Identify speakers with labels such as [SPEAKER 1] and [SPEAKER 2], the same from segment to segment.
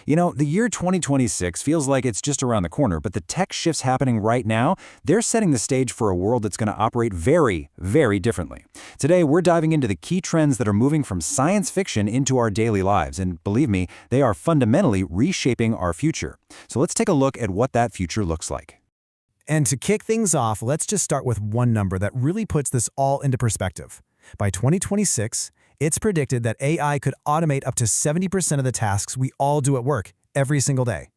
[SPEAKER 1] The year 2026 feels like it's just around the corner, but the tech shifts happening right now, they're setting the stage for a world that's going to operate very, very differently. Today, we're diving into the key trends that are moving from science fiction into our daily lives, and believe me, they are fundamentally reshaping our future. So let's take a look at what that future looks like.
[SPEAKER 2] And to kick things off, let's just start with one number that really puts this all into perspective. By 2026, it's predicted that AI could automate up to 70% of the tasks we all do at work every single day.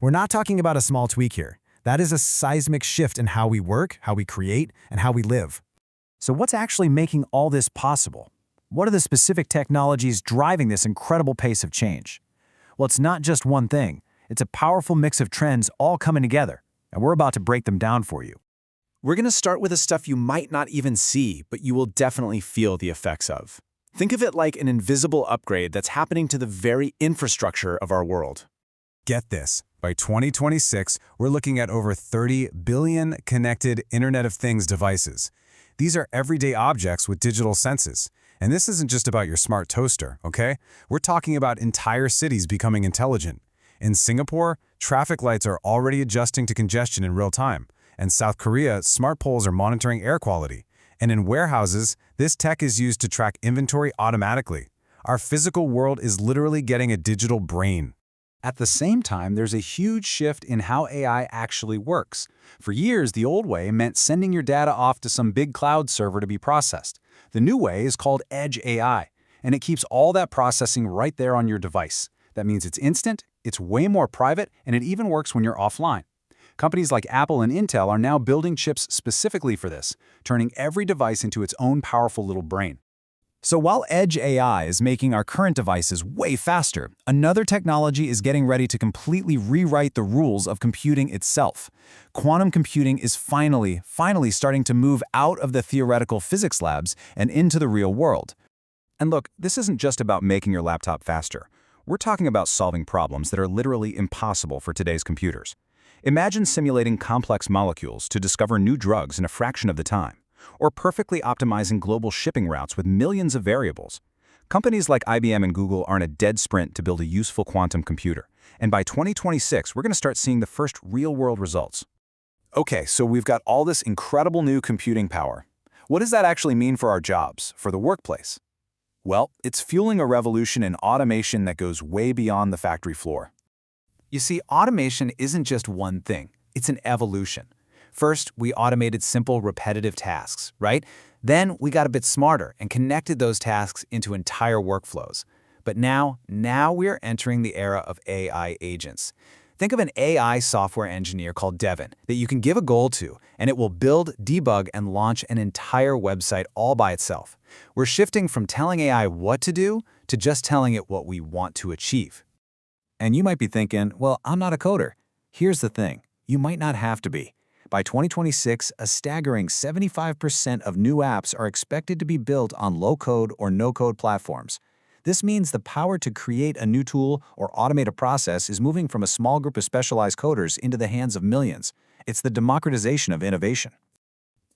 [SPEAKER 2] We're not talking about a small tweak here. That is a seismic shift in how we work, how we create, and how we live.
[SPEAKER 1] So what's actually making all this possible? What are the specific technologies driving this incredible pace of change? Well, it's not just one thing. It's a powerful mix of trends all coming together, and we're about to break them down for you.
[SPEAKER 3] We're going to start with the stuff you might not even see, but you will definitely feel the effects of. Think of it like an invisible upgrade that's happening to the very infrastructure of our world.
[SPEAKER 4] Get this, by 2026, we're looking at over 30 billion connected Internet of Things devices. These are everyday objects with digital senses. And this isn't just about your smart toaster, okay? We're talking about entire cities becoming intelligent. In Singapore, traffic lights are already adjusting to congestion in real time. In South Korea, smart poles are monitoring air quality. And in warehouses, this tech is used to track inventory automatically. Our physical world is literally getting a digital brain.
[SPEAKER 1] At the same time, there's a huge shift in how AI actually works. For years, the old way meant sending your data off to some big cloud server to be processed. The new way is called Edge AI, and it keeps all that processing right there on your device. That means it's instant, it's way more private, and it even works when you're offline. Companies like Apple and Intel are now building chips specifically for this, turning every device into its own powerful little brain. So while Edge AI is making our current devices way faster, another technology is getting ready to completely rewrite the rules of computing itself. Quantum computing is finally starting to move out of the theoretical physics labs and into the real world. And look, this isn't just about making your laptop faster. We're talking about solving problems that are literally impossible for today's computers. Imagine simulating complex molecules to discover new drugs in a fraction of the time, or perfectly optimizing global shipping routes with millions of variables. Companies like IBM and Google are in a dead sprint to build a useful quantum computer, and by 2026, we're going to start seeing the first real-world results. Okay, so we've got all this incredible new computing power. What does that actually mean for our jobs, for the workplace? Well, it's fueling a revolution in automation that goes way beyond the factory floor. You see, automation isn't just one thing, it's an evolution. First, we automated simple, repetitive tasks, right? Then we got a bit smarter and connected those tasks into entire workflows. But now we're entering the era of AI agents. Think of an AI software engineer called Devon that you can give a goal to, and it will build, debug, and launch an entire website all by itself. We're shifting from telling AI what to do to just telling it what we want to achieve. And you might be thinking, well, I'm not a coder. Here's the thing, you might not have to be. By 2026, a staggering 75% of new apps are expected to be built on low-code or no-code platforms. This means the power to create a new tool or automate a process is moving from a small group of specialized coders into the hands of millions. It's the democratization of innovation.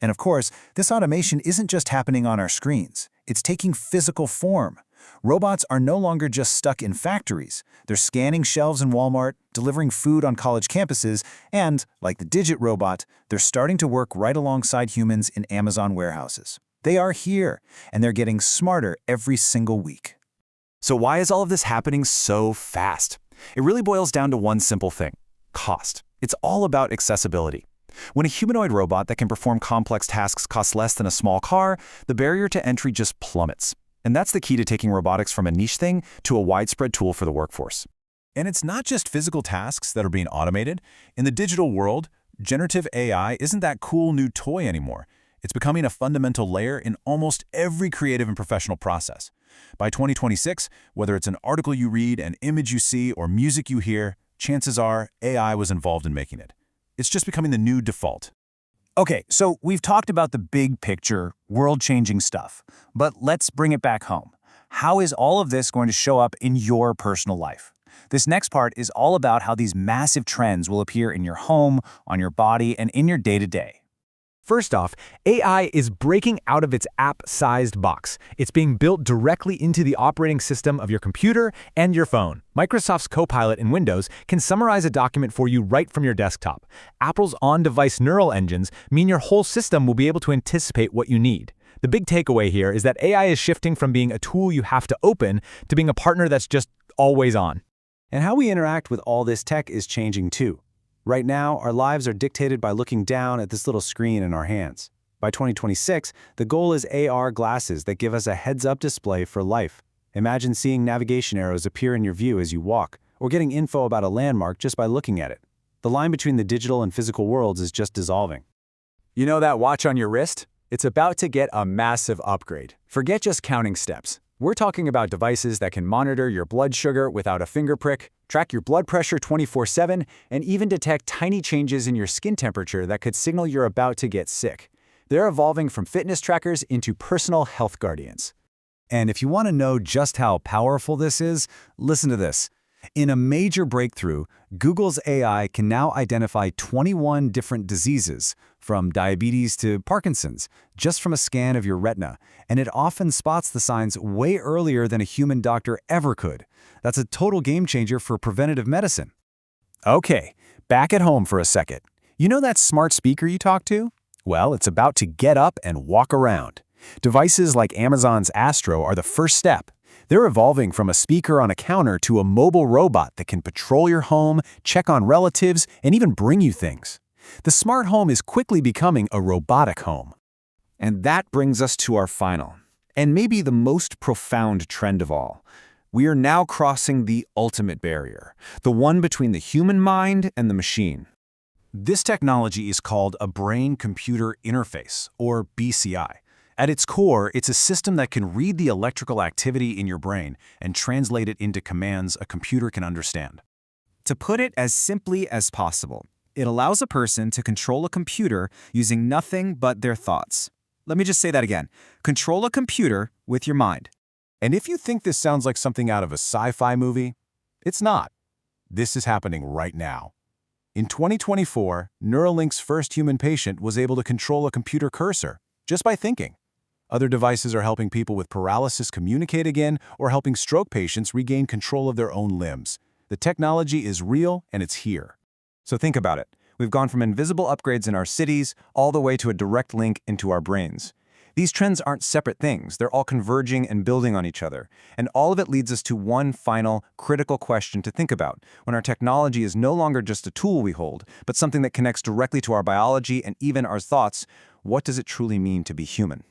[SPEAKER 1] And of course, this automation isn't just happening on our screens. It's taking physical form. Robots are no longer just stuck in factories. They're scanning shelves in Walmart, delivering food on college campuses, and, like the Digit robot, they're starting to work right alongside humans in Amazon warehouses. They are here, and they're getting smarter every single week.
[SPEAKER 3] So why is all of this happening so fast? It really boils down to one simple thing: cost. It's all about accessibility. When a humanoid robot that can perform complex tasks costs less than a small car, the barrier to entry just plummets. And that's the key to taking robotics from a niche thing to a widespread tool for the workforce.
[SPEAKER 4] And it's not just physical tasks that are being automated. In the digital world, generative AI isn't that cool new toy anymore. It's becoming a fundamental layer in almost every creative and professional process. By 2026, whether it's an article you read, an image you see, or music you hear, chances are AI was involved in making it. It's just becoming the new default.
[SPEAKER 1] Okay, so we've talked about the big picture, world-changing stuff, but let's bring it back home. How is all of this going to show up in your personal life? This next part is all about how these massive trends will appear in your home, on your body, and in your day-to-day.
[SPEAKER 2] First off, AI is breaking out of its app-sized box. It's being built directly into the operating system of your computer and your phone. Microsoft's Copilot in Windows can summarize a document for you right from your desktop. Apple's on-device neural engines mean your whole system will be able to anticipate what you need. The big takeaway here is that AI is shifting from being a tool you have to open to being a partner that's just always on.
[SPEAKER 1] And how we interact with all this tech is changing too. Right now, our lives are dictated by looking down at this little screen in our hands. By 2026, the goal is AR glasses that give us a heads-up display for life. Imagine seeing navigation arrows appear in your view as you walk, or getting info about a landmark just by looking at it. The line between the digital and physical worlds is just dissolving.
[SPEAKER 3] You know that watch on your wrist? It's about to get a massive upgrade. Forget just counting steps. We're talking about devices that can monitor your blood sugar without a finger prick, track your blood pressure 24/7, and even detect tiny changes in your skin temperature that could signal you're about to get sick. They're evolving from fitness trackers into personal health guardians.
[SPEAKER 1] And if you want to know just how powerful this is, listen to this. In a major breakthrough, Google's AI can now identify 21 different diseases, from diabetes to Parkinson's, just from a scan of your retina, and it often spots the signs way earlier than a human doctor ever could. That's a total game changer for preventative medicine. Okay, back at home for a second. You know that smart speaker you talked to? Well, it's about to get up and walk around. Devices like Amazon's Astro are the first step. They're evolving from a speaker on a counter to a mobile robot that can patrol your home, check on relatives, and even bring you things. The smart home is quickly becoming a robotic home.
[SPEAKER 3] And that brings us to our final, and maybe the most profound trend of all. We are now crossing the ultimate barrier, the one between the human mind and the machine.
[SPEAKER 1] This technology is called a brain-computer interface, or BCI. At its core, it's a system that can read the electrical activity in your brain and translate it into commands a computer can understand.
[SPEAKER 5] To put it as simply as possible, it allows a person to control a computer using nothing but their thoughts. Let me just say that again. Control a computer with your mind.
[SPEAKER 1] And if you think this sounds like something out of a sci-fi movie, it's not. This is happening right now. In 2024, Neuralink's first human patient was able to control a computer cursor just by thinking. Other devices are helping people with paralysis communicate again or helping stroke patients regain control of their own limbs. The technology is real and it's here.
[SPEAKER 5] So think about it. We've gone from invisible upgrades in our cities all the way to a direct link into our brains. These trends aren't separate things. They're all converging and building on each other. And all of it leads us to one final, critical question to think about when our technology is no longer just a tool we hold, but something that connects directly to our biology and even our thoughts. What does it truly mean to be human?